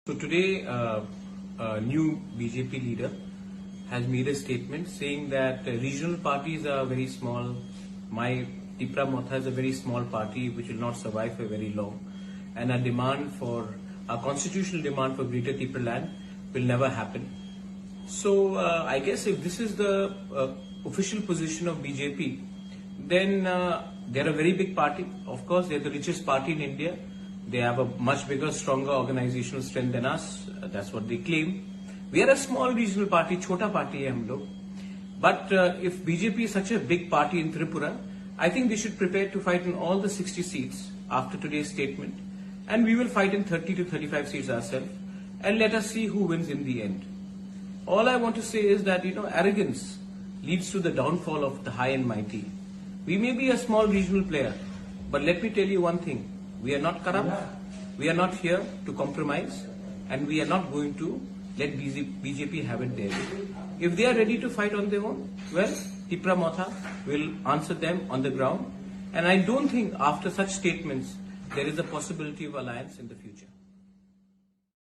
So today, a new BJP leader has made a statement saying that regional parties are very small. My Tipra Motha is a very small party which will not survive for very long, and a constitutional demand for Greater Tipra land will never happen. So I guess if this is the official position of BJP, then they're a very big party. Of course, they're the richest party in India. They have a much bigger, stronger organizational strength than us. That's what they claim. We are a small regional party, chota party hai hum log. But if BJP is such a big party in Tripura, I think they should prepare to fight in all the 60 seats after today's statement. And we will fight in 30 to 35 seats ourselves. And let us see who wins in the end. All I want to say is that, arrogance leads to the downfall of the high and mighty. We may be a small regional player, but let me tell you one thing. We are not corrupt, we are not here to compromise, and we are not going to let BJP have it their way. If they are ready to fight on their own, well, Tipra Motha will answer them on the ground, and I don't think after such statements there is a possibility of alliance in the future.